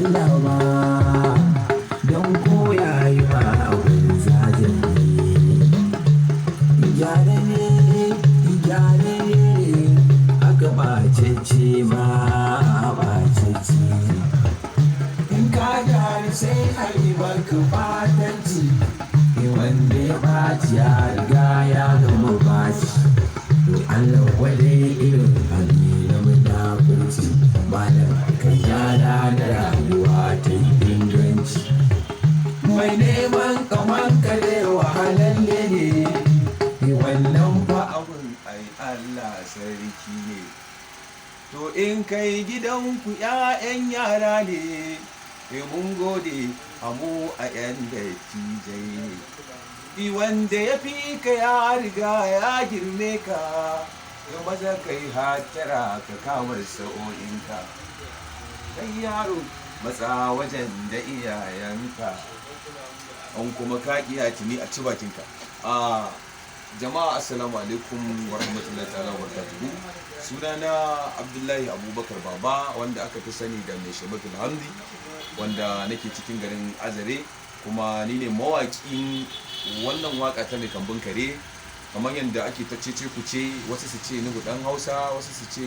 Allah ba don koya yi ma abin zajen gyare ne aka bacece ma bacece in ka gyara sai a yi baka fatanci wanda ya baci ya riga ya gama baci Allah wadai irin hali na munafurci malam kai yada da rayuwa ta yi inganci mai neman kaman ka da wahalalle ne wannan fa abun ai Allah sarki ne to in kai gidanku 'ya'yan yara ne mun gode amu a 'yan dattijai ne wanda ya fi ka ya riga ya girme ka ya maza kai hatara ka kamar sa'o'inka kai yaro matsa wajen da iyayenka an kuma ka iya tuni a ci bakinka jama'a assalamu alaikum wa rahmatullahi ta'ala wa barakatuhu sunana Abdullahi Abubakar Baba wanda aka fi sani da mai Shamatul Hamdi wanda nake cikin garin Azare kuma ni ne mawaƙin wannan waka ta mai kambun kare kamar yadda ake ta cece kuce wasu su ce nuhu dan Hausa wasu su ce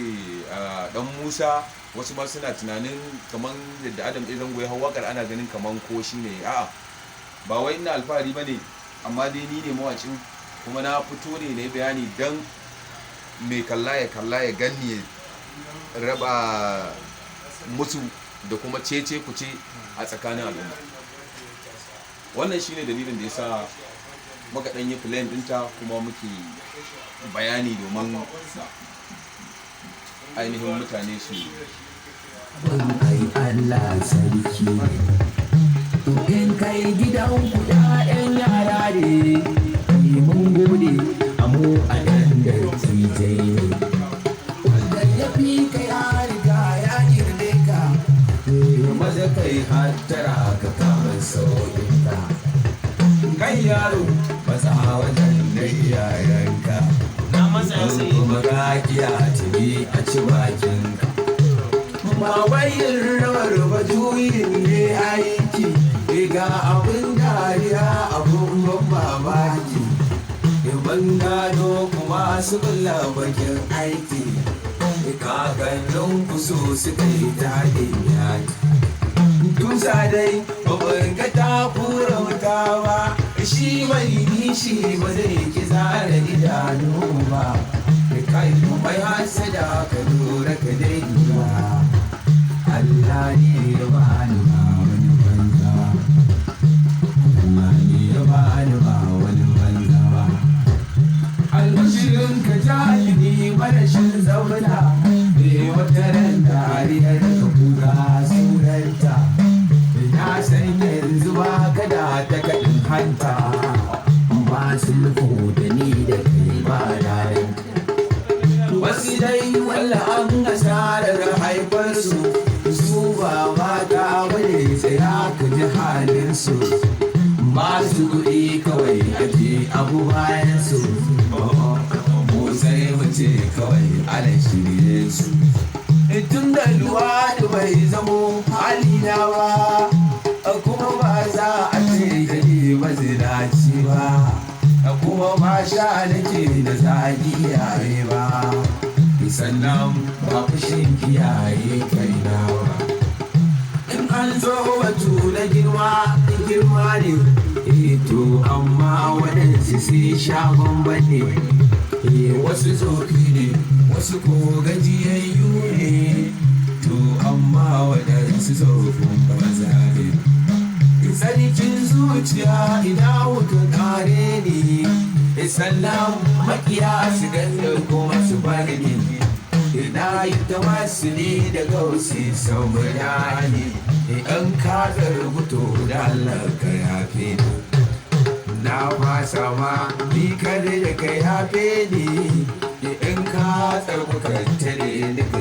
dan Musa wasu ma suna tunanin kamar yadda Adam ɗaya zango ya hau wakar ana ganin kamar ko shi ne a'a ba wai ina alfahari ba ne amma dai ni ne mawaƙin kuma na fito ne na bayani don mai kalla ya ganni ya raba musu da kuma cece kuce a tsakanin al'umma wannan shine dalilin da yasa muka dan yi plan dinta kuma muke bayani domin ainihin mutane su ai Allah sarki in kai gidan ku 'ya'yan yara ne mun gode amu a ɗan da tijai ne wanda ya fi ka ya riga ya girme ka maza kai hattara ka kamar sauƙinka kan yaro matsa wajen da iyayenka kuma ka kiya tuni a ci bakinka ba wayin rawar ba juyin ne aiki ga abin dariya abin ban mamaki ban gano kuma su bulla bakin aiki kakannin kuso suka yi daɗin yaki tusa dai babban ka ta fura wuta ba shi mai nishi ba zai ki zara idanu ba kai mai hasada ka lura ka dai ba Allah ne ya bani ba wani banza Allah ne ya bani ba wani banza ba albashirin ka jahili marashin zauna ne wata ran dariyar ka kuga sunanta na san yanzu ba kada ta kaɗin hanta ba sulhu da ni da kai ba daren wasu dai walla an asarar haifarsu su ba mata bane tsaya ka ji halinsu masu kuɗi kawai ake abu bayansu mu sai mu ce kawai ala shirye su tun da luwaɗi bai zamo halina ba kuma ba za a ce gani mazinaci ba kuma ba sha nake da zagi yaye ba sannan ba fushin kiyaye kaina ba in an zo batu na girma ne to amma waɗansu sai shagon bane wasu tsofi ne wasu ko gajiyayyu ne to amma waɗansu tsofin banza ne tsarkin zuciya ina wuta kare ne sannan makiya su ganda kuma su bari ne ina yi ta wasu ne da gausi sau bayani in ka rubuto da Allah ka yafe ni na fasa ma ni kada da ka yafe ni in ka tsarkukanta ne da ka